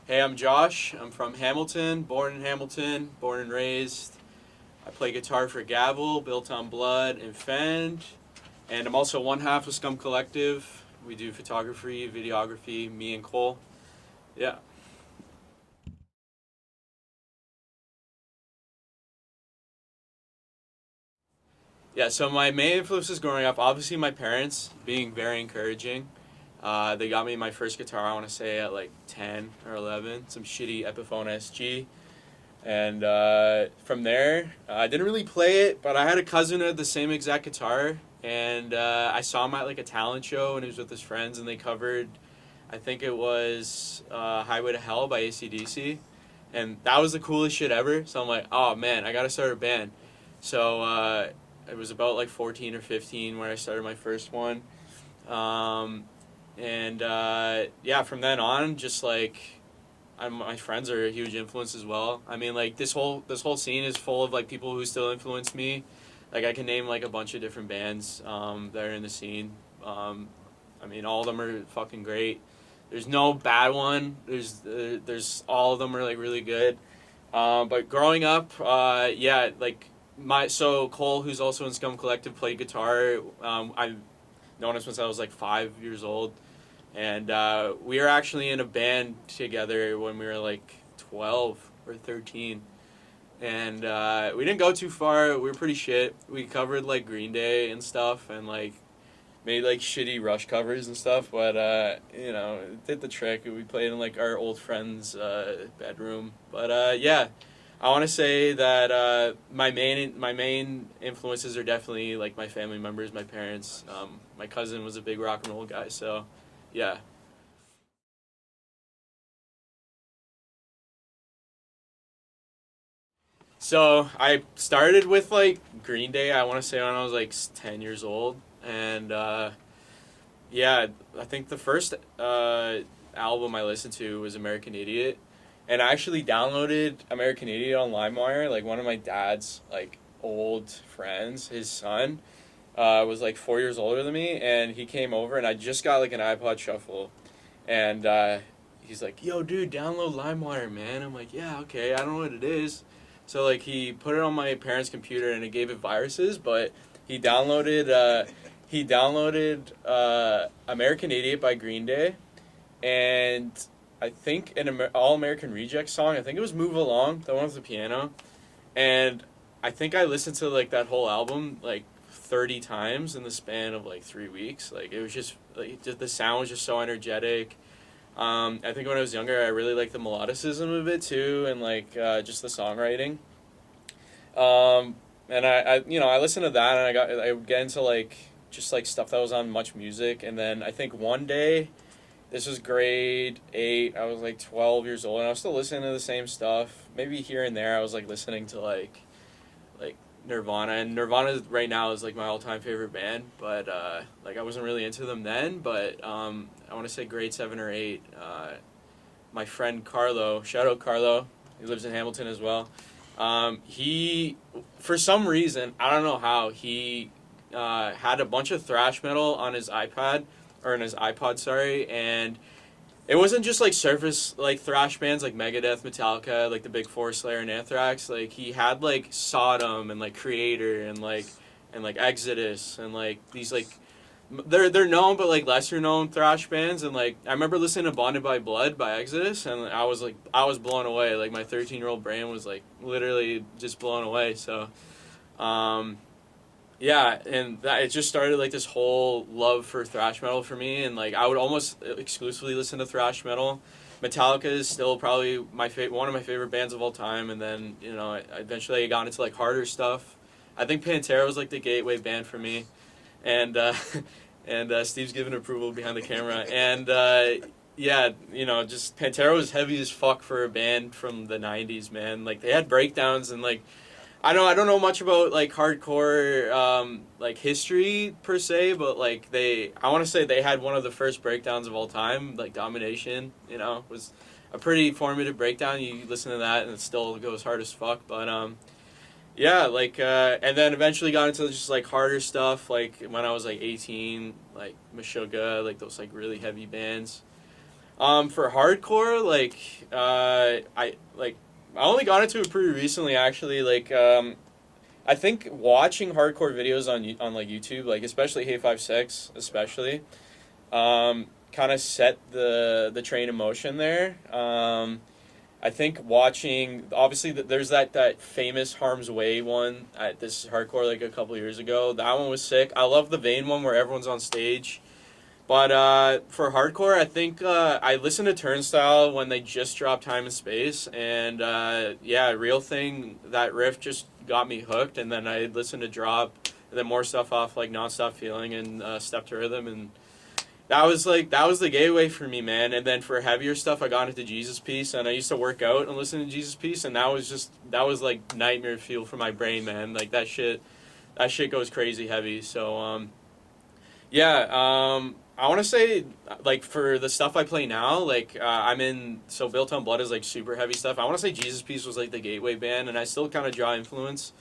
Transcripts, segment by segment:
Hey, I'm Josh. I'm from Hamilton, born and raised. I play guitar for Gavel, Built on Blood, and Fend. And I'm also one half of Scum Collective. We do photography, videography, me and Cole. Yeah. Yeah, so my main influences growing up, obviously my parents being very encouraging. They got me my first guitar, I want to say, at like 10 or 11, some shitty Epiphone SG. And from there, I didn't really play it, but I had a cousin who had the same exact guitar, and I saw him at like a talent show, and he was with his friends, and they covered, I think it was "Highway to Hell" by AC/DC, and that was the coolest shit ever. So I'm like, oh man, I gotta start a band. So it was about like 14 or 15 when I started my first one, um, and yeah, from then on, just like my friends are a huge influence as well. I mean, like this whole scene is full of like people who still influence me. Like I can name like a bunch of different bands that are in the scene. I mean, all of them are fucking great. There's no bad one. There's all of them are like really good. But growing up, yeah, like Cole, who's also in Scum Collective, played guitar. I've known him since I was like 5 years old. And we were actually in a band together when we were like 12 or 13. And we didn't go too far. We were pretty shit. We covered like Green Day and stuff and like made like shitty Rush covers and stuff. But, it did the trick. We played in like our old friend's bedroom. But yeah, I want to say that my main influences are definitely like my family members, my parents. My cousin was a big rock and roll guy, so yeah. So I started with like Green Day. I want to say when I was like 10 years old, and yeah, I think the first album I listened to was American Idiot, and I actually downloaded American Idiot on LimeWire. Like one of my dad's like old friends, his son, was like 4 years older than me, and he came over, and I just got like an iPod Shuffle, and he's like, "Yo, dude, download LimeWire, man." I'm like, "Yeah, okay. I don't know what it is." So like he put it on my parents' computer and it gave it viruses, but he downloaded American Idiot by Green Day, and I think an All American Reject song. I think it was Move Along, the one with the piano, and I think I listened to like that whole album like 30 times in the span of like 3 weeks. Like it was just like the sound was just so energetic. I think when I was younger, I really liked the melodicism of it too, and like just the songwriting. And I listened to that, and I would get into like just like stuff that was on Much Music, and then I think one day, this was grade 8. I was like 12 years old, and I was still listening to the same stuff. Maybe here and there, I was like listening to like Nirvana, and Nirvana right now is like my all-time favorite band, but like I wasn't really into them then, but I want to say grade 7 or 8, my friend Carlo, shout out Carlo, he lives in Hamilton as well. He, for some reason, I don't know how, he had a bunch of thrash metal on his iPad, or in his iPod, sorry, and it wasn't just like surface like thrash bands like Megadeth, Metallica, like the Big Four, Slayer, and Anthrax. Like he had like Sodom and like Creator and like Exodus and like these like they're known but like lesser known thrash bands. And like I remember listening to Bonded by Blood by Exodus, and I was blown away. Like my 13-year-old brain was like literally just blown away. So um, yeah, and that it just started like this whole love for thrash metal for me, and like I would almost exclusively listen to thrash metal. Metallica is still probably one of my favorite bands of all time, and then eventually I got into like harder stuff. I think Pantera was like the gateway band for me, and and Steve's giving approval behind the camera, and yeah, just Pantera was heavy as fuck for a band from the '90s, man. Like they had breakdowns and like I don't know much about like hardcore like history per se, but like I want to say they had one of the first breakdowns of all time, like Domination. Was a pretty formative breakdown. You listen to that and it still goes hard as fuck. But yeah, like and then eventually got into just like harder stuff. Like when I was like 18, like Meshuggah, like those like really heavy bands. For hardcore, I only got into it pretty recently, actually. I think watching hardcore videos on like YouTube, like especially Hey 5 6, especially, kind of set the train in motion there. I think watching, obviously, there's that famous Harm's Way one at this hardcore like a couple years ago. That one was sick. I love the Vane one where everyone's on stage. But for hardcore, I think I listened to Turnstile when they just dropped Time and Space, and yeah, Real Thing, that riff just got me hooked, and then I listened to Drop, and then more stuff off like Nonstop Feeling and Step to Rhythm, and that was the gateway for me, man. And then for heavier stuff, I got into Jesus Piece, and I used to work out and listen to Jesus Piece, and that was like nightmare fuel for my brain, man. Like that shit goes crazy heavy. So yeah, I want to say, like, for the stuff I play now, like, so Built on Blood is, like, super heavy stuff. I want to say Jesus Piece was, like, the gateway band, and I still kind of draw influence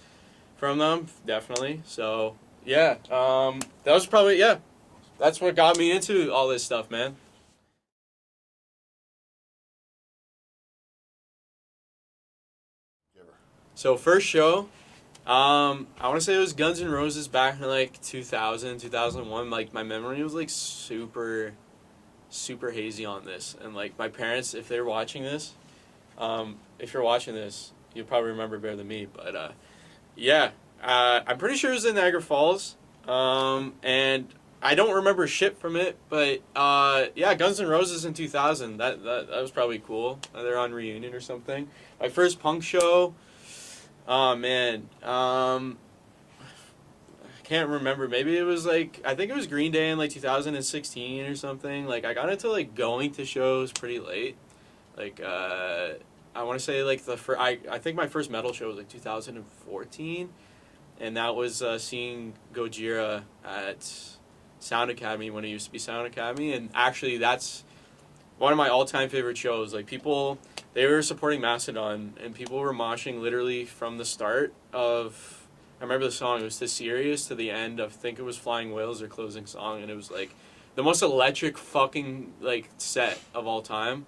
from them, definitely. So, yeah, that was probably, yeah, that's what got me into all this stuff, man. So, first show, I want to say it was Guns N' Roses back in, like, 2000, 2001. Like, my memory was, like, super hazy on this, and like my parents, if they're watching this, if you're watching this, you'll probably remember better than me. But yeah, I'm pretty sure it was in Niagara Falls, and I don't remember shit from it. But yeah, Guns N' Roses in 2000. That was probably cool. They're on Reunion or something. My first punk show. Oh man. Can't remember. Maybe it was like, I think it was Green Day in like 2016 or something. Like I got into like going to shows pretty late. Like I want to say like I think my first metal show was like 2014, and that was seeing Gojira at Sound Academy when it used to be Sound Academy, and actually that's one of my all-time favorite shows. Like people, they were supporting Mastodon, and people were moshing literally from the start of. I remember the song. It was "The Serious" to the end of, I think it was "Flying Whales" or closing song, and it was like the most electric fucking like set of all time.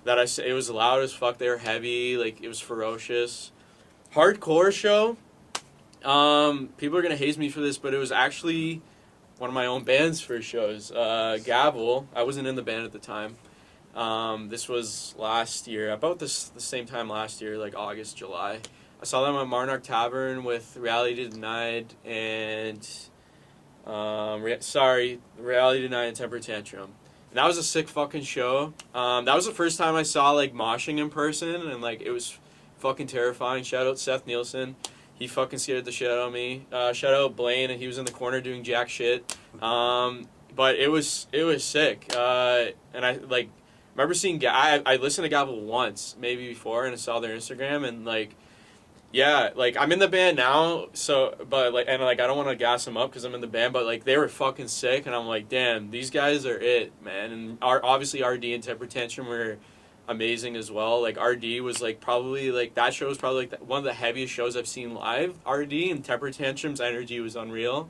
It was loud as fuck. They were heavy. Like it was ferocious. Hardcore show. People are gonna hate me for this, but it was actually one of my own band's first shows. Gavel. I wasn't in the band at the time. This was last year, about the same time last year, like August, July. I saw them at Marnock Tavern with Reality Denied and Reality Denied and Temper Tantrum. And that was a sick fucking show. That was the first time I saw like moshing in person, and like it was fucking terrifying. Shout out Seth Nielsen. He fucking scared the shit out of me. Shout out Blaine, and he was in the corner doing jack shit. But it was sick. And I like remember seeing I listened to Gavel once, maybe before, and I saw their Instagram, and like. Yeah, like I'm in the band now, but like I don't want to gas them up because I'm in the band, but like they were fucking sick, and I'm like, damn, these guys are it, man. And obviously RD and Temper Tantrum were amazing as well. Like RD was like probably like that show was probably like one of the heaviest shows I've seen live. RD and Temper Tantrum's energy was unreal.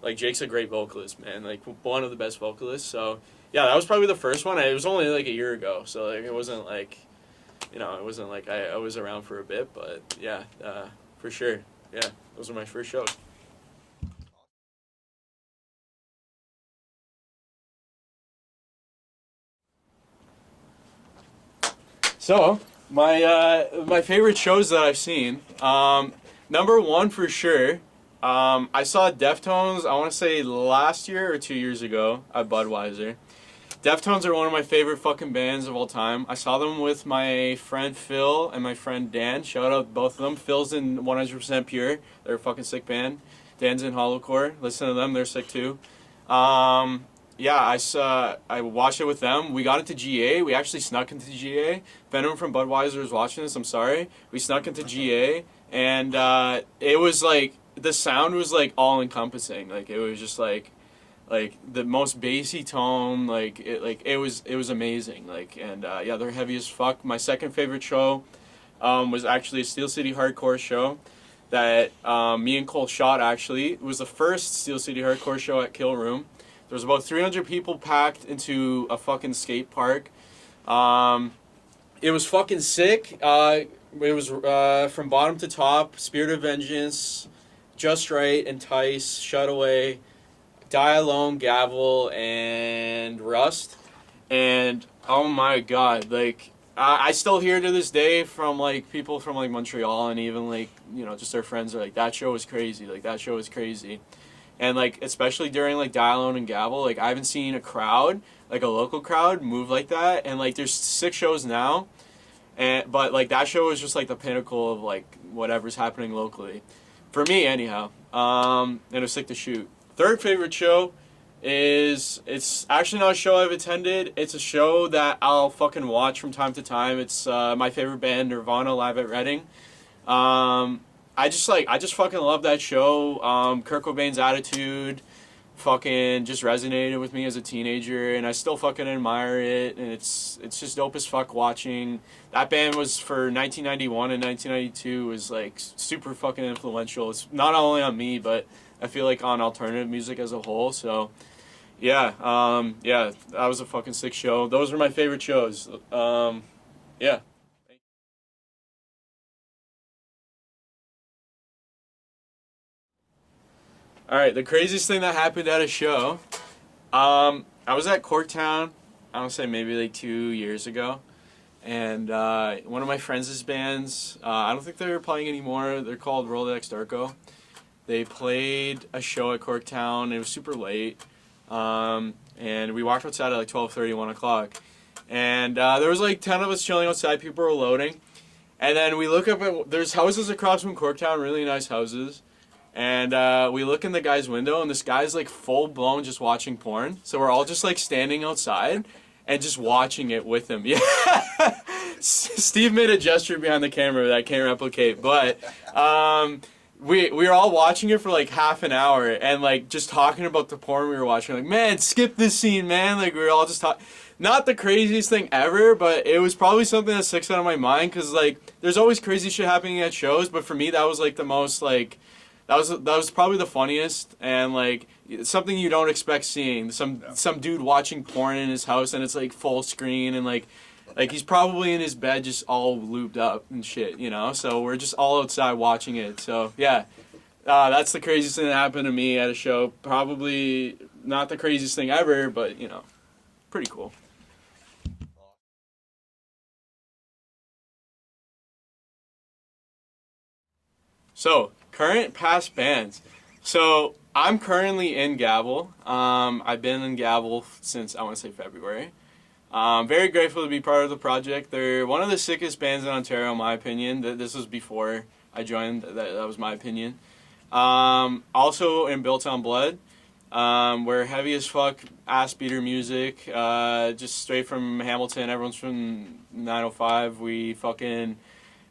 Like Jake's a great vocalist, man. Like one of the best vocalists. So yeah, that was probably the first one. It was only like a year ago, so like it wasn't like. It wasn't like I was around for a bit, but yeah, for sure. Yeah, those were my first shows. So, my favorite shows that I've seen, number one for sure, I saw Deftones, I want to say last year or 2 years ago at Budweiser. Deftones are one of my favorite fucking bands of all time. I saw them with my friend Phil and my friend Dan. Shout out both of them. Phil's in 100% Pure. They're a fucking sick band. Dan's in Hollowcore. Listen to them. They're sick too. Yeah, I watched it with them. We got into GA. We actually snuck into GA. If anyone from Budweiser is watching this, I'm sorry. We snuck into GA, and it was like the sound was like all encompassing. Like it was just like the most bassy tone, it was amazing, and yeah, they're heavy as fuck. My second favorite show was actually a Steel City Hardcore show that me and Cole shot. Actually, it was the first Steel City Hardcore show at Kill Room. There was about 300 people packed into a fucking skate park. It was fucking sick. It was from bottom to top. Spirit of Vengeance, Just Right, Entice, Shut Away, Die Alone, Gavel, and Rust. And oh my god, like I still hear to this day from like people from like Montreal and even like just their friends are like that show was crazy, like that show was crazy. And like especially during like Die Alone and Gavel, like I haven't seen a crowd, like a local crowd, move like that. And like there's 6 shows now, and but like that show was just like the pinnacle of like whatever's happening locally, for me anyhow. And it was sick to shoot. Third favorite show is it's actually not a show I've attended. It's a show that I'll fucking watch from time to time. It's my favorite band, Nirvana, live at Reading. I just fucking love that show. Kurt Cobain's attitude fucking just resonated with me as a teenager, and I still fucking admire it. And it's just dope as fuck watching. That band was for 1991 and 1992 was like super fucking influential. It's not only on me, but I feel like on alternative music as a whole. So yeah, yeah, that was a fucking sick show. Those were my favorite shows. Yeah. All right, the craziest thing that happened at a show. I was at Corktown. I want to say maybe like 2 years ago, and one of my friends' bands. I don't think they're playing anymore. They're called Rolodex Darko. They played a show at Corktown. It was super late, and we walked outside at like 12:30, 1 o'clock, and there was like 10 of us chilling outside. People were loading, and then we look up at there's houses across from Corktown, really nice houses. And we look in the guy's window, and this guy's like full blown just watching porn. So we're all just like standing outside and just watching it with him. Yeah. Steve made a gesture behind the camera that I can't replicate, but we were all watching it for like half an hour and like just talking about the porn we were watching. Like, man, skip this scene, man. Like we were all just talking. Not the craziest thing ever, but it was probably something that sticks out of my mind because like there's always crazy shit happening at shows, but for me that was like the most like. That was probably the funniest and like something you don't expect seeing some dude watching porn in his house and it's like full screen and like he's probably in his bed just all lubed up and shit, so we're just all outside watching it. So yeah, that's the craziest thing that happened to me at a show. Probably not the craziest thing ever, but pretty cool. So, current past bands. So, I'm currently in Gavel. I've been in Gavel since, I want to say, February. Very grateful to be part of the project. They're one of the sickest bands in Ontario, in my opinion. This was before I joined. That was my opinion. Also in Built on Blood. We're heavy as fuck, ass beater music. Just straight from Hamilton. Everyone's from 905.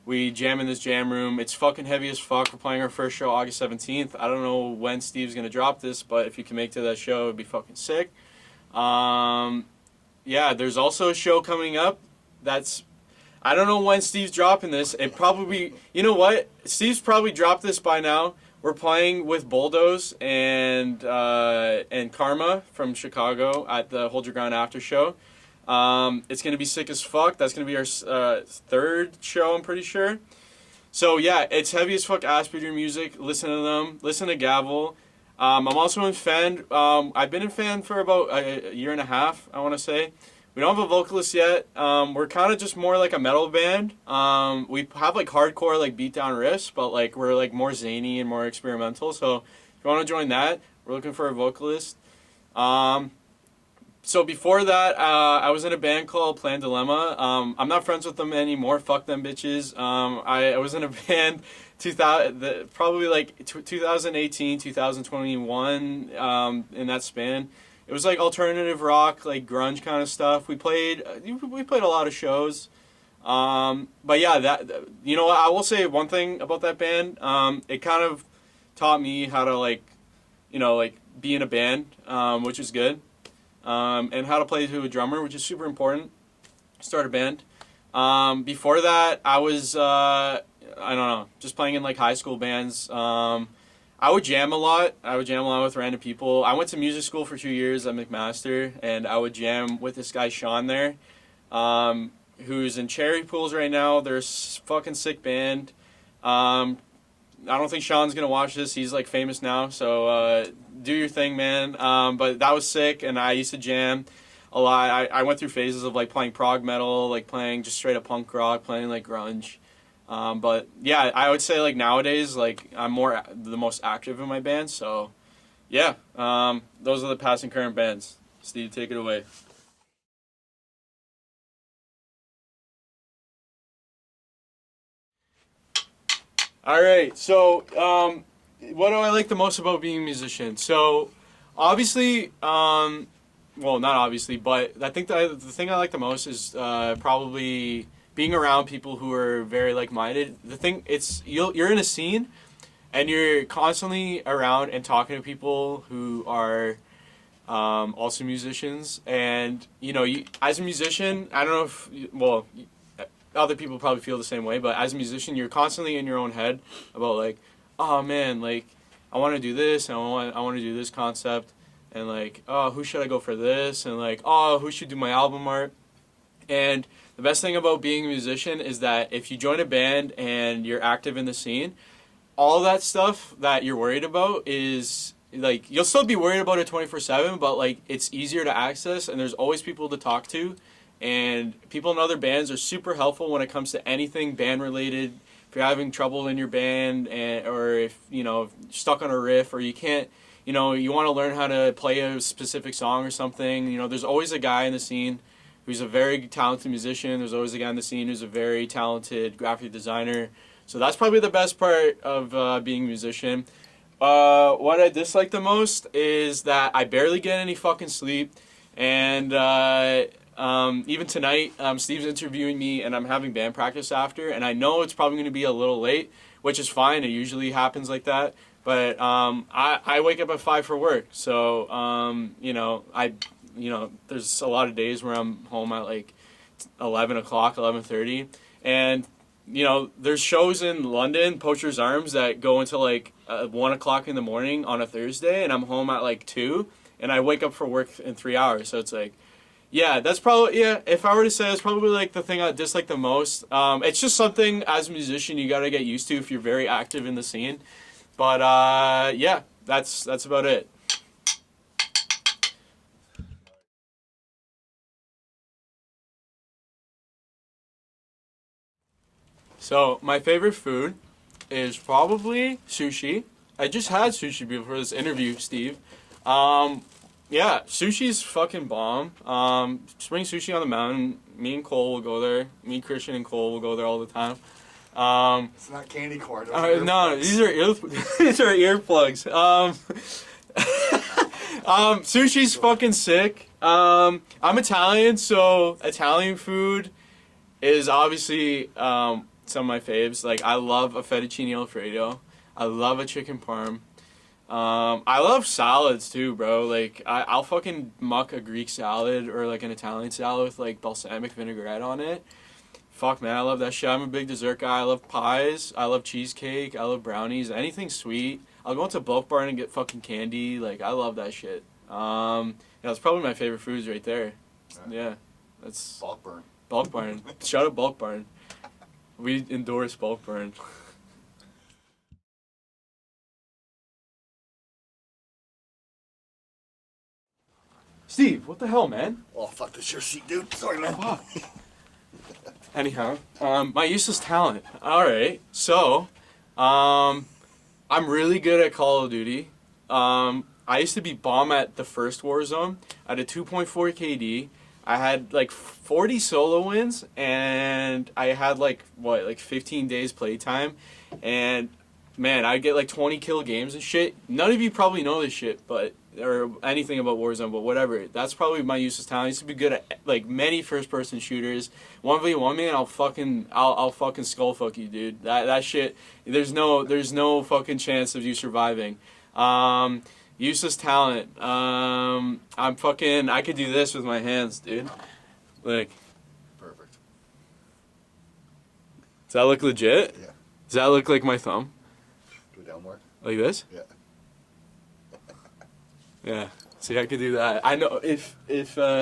We jam in this jam room. It's fucking heavy as fuck. We're playing our first show August 17th. I don't know when Steve's going to drop this, but if you can make it to that show, it'd be fucking sick. Yeah, there's also a show coming up that's... I don't know when Steve's dropping this. It probably... You know what? Steve's probably dropped this by now. We're playing with Bulldoze and Karma from Chicago at the Hold Your Ground After show. It's going to be sick as fuck. That's going to be our third show, I'm pretty sure. So, yeah, it's heavy as fuck ass beater music. Listen to them. Listen to Gavel. I'm also in Fend. I've been in Fend for about a year and a half, I want to say. We don't have a vocalist yet. We're kind of just more like a metal band. We have like hardcore like beatdown riffs, but like we're like more zany and more experimental. So if you want to join that, we're looking for a vocalist. So before that, I was in a band called Plan Dilemma. I'm not friends with them anymore. Fuck them bitches. I was in a band 2018, 2021, in that span. It was like alternative rock, like grunge kind of stuff. We played a lot of shows. But yeah, what, I will say one thing about that band. It kind of taught me how to like be in a band, which is good. And how to play to a drummer, which is super important. Start a band. Before that, I was, I don't know, just playing in like high school bands. I would jam a lot. I would jam a lot with random people. I went to music school for 2 years at McMaster, and I would jam with this guy, Sean, there. who's in Cherry Pools right now. They're a fucking sick band. I don't think Sean's gonna watch this. He's like famous now, so do your thing, man. But that was sick, and I used to jam a lot. I went through phases of like playing prog metal, like playing just straight up punk rock, playing like grunge. But yeah, I would say like nowadays, like I'm the most active in my band. So yeah, those are the past and current bands. Steve, take it away. All right. So, what do I like the most about being a musician? So, obviously, well, not obviously, but I think the thing I like the most is probably being around people who are very like-minded. The thing, you're in a scene, and you're constantly around and talking to people who are also musicians, and as a musician, I don't know if other people probably feel the same way, but as a musician, you're constantly in your own head about like, oh man, like I want to do this, and I want to do this concept, and like, oh, who should I go for this, and like, oh, who should do my album art, and the best thing about being a musician is that if you join a band and you're active in the scene, all that stuff that you're worried about is like you'll still be worried about it 24/7, but like it's easier to access, and there's always people to talk to, and people in other bands are super helpful when it comes to anything band related. If you're having trouble in your band, or if you're stuck on a riff, or you can't, you want to learn how to play a specific song or something, there's always a guy in the scene who's a very talented musician. There's always a guy in the scene who's a very talented graphic designer. So that's probably the best part of being a musician. What I dislike the most is that I barely get any fucking sleep, and even tonight, Steve's interviewing me, and I'm having band practice after, and I know it's probably going to be a little late, which is fine. It usually happens like that. But I wake up at 5 for work, so there's a lot of days where I'm home at like 11 o'clock, 11:30, and there's shows in London, Poacher's Arms, that go until like 1 o'clock in the morning on a Thursday, and I'm home at like 2, and I wake up for work in 3 hours. So it's like, yeah, that's probably, yeah, if I were to say, it's probably like the thing I dislike the most. It's just something as a musician you gotta get used to if you're very active in the scene. But yeah, that's about it. So my favorite food is probably sushi. I just had sushi before this interview, Steve. Yeah, sushi's fucking bomb. Spring Sushi on the Mountain. Me and Cole will go there. Me, Christian, and Cole will go there all the time. It's not candy corn. No, these are these are earplugs. Sushi's fucking sick. I'm Italian, so Italian food is obviously some of my faves. Like, I love a fettuccine alfredo. I love a chicken parm. I love salads too, bro. Like, I'll fucking muck a Greek salad or like an Italian salad with like balsamic vinaigrette on it. Fuck, man, I love that shit. I'm a big dessert guy. I love pies. I love cheesecake. I love brownies. Anything sweet. I'll go into Bulk Barn and get fucking candy. Like, I love that shit. Yeah, that's probably my favorite foods right there. Yeah, that's Bulk Barn. Bulk Barn. Shout out Bulk Barn. We endorse Bulk Barn. Steve, what the hell, man? Oh, fuck this your seat, dude. Sorry, man. Fuck. Anyhow, my useless talent. Alright, so, I'm really good at Call of Duty. I used to be bomb at the first Warzone. I had a 2.4 KD. I had like 40 solo wins, and I had like 15 days playtime, and man, I'd get like 20 kill games and shit. None of you probably know this shit, or anything about Warzone, but whatever. That's probably my useless talent. I used to be good at like many first person shooters. 1v1 man, I'll fucking skull fuck you, dude. That shit. There's no fucking chance of you surviving. Useless talent. I could do this with my hands, dude. Like, Perfect. does that look legit? Yeah. Does that look like my thumb? Do it down more. Like this? Yeah. Yeah. See, I could do that. I know if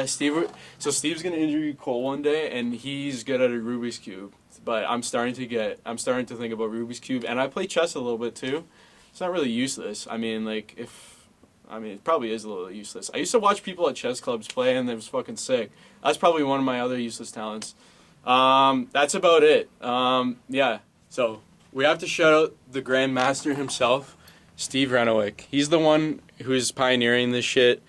Steve's gonna interview Cole one day, and he's good at a Rubik's Cube. But I'm starting to think about Rubik's Cube, and I play chess a little bit too. It's not really useless. I mean, it probably is a little useless. I used to watch people at chess clubs play, and it was fucking sick. That's probably one of my other useless talents. That's about it. Yeah. So we have to shout out the Grandmaster himself, Steve Reniewick. He's the one who's pioneering this shit.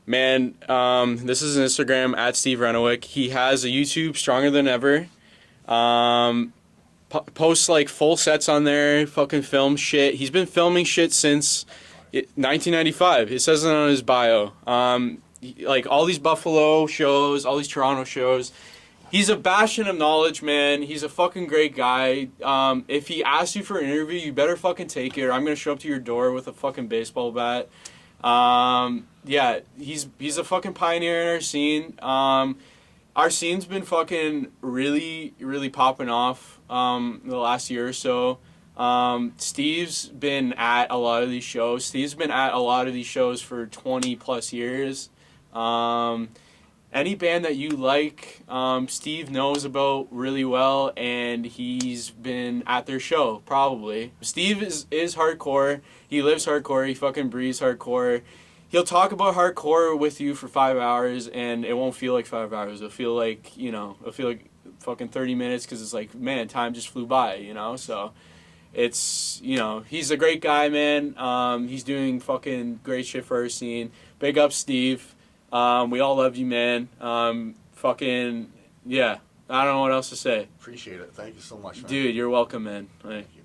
Man, this is an Instagram at Steve Reniewick. He has a YouTube, Stronger Than Ever. Posts like full sets on there, fucking film shit. He's been filming shit since 1995. It says it on his bio. Like all these Buffalo shows, all these Toronto shows. He's a bastion of knowledge, man. He's a fucking great guy. If he asks you for an interview, you better fucking take it, or I'm gonna show up to your door with a fucking baseball bat. Yeah, he's a fucking pioneer in our scene. Our scene's been fucking really, really popping off the last year or so. Steve's been at a lot of these shows. Steve's been at a lot of these shows for 20 plus years. Any band that you like, Steve knows about really well, and he's been at their show, probably. Steve is hardcore. He lives hardcore. He fucking breathes hardcore. He'll talk about hardcore with you for 5 hours, and it won't feel like 5 hours. It'll feel like, fucking 30 minutes, because it's like, man, time just flew by, So it's, he's a great guy, man. He's doing fucking great shit for our scene. Big up, Steve. We all love you, man. Fucking, yeah. I don't know what else to say. Appreciate it. Thank you so much, man. Dude, you're welcome, man. Thank you.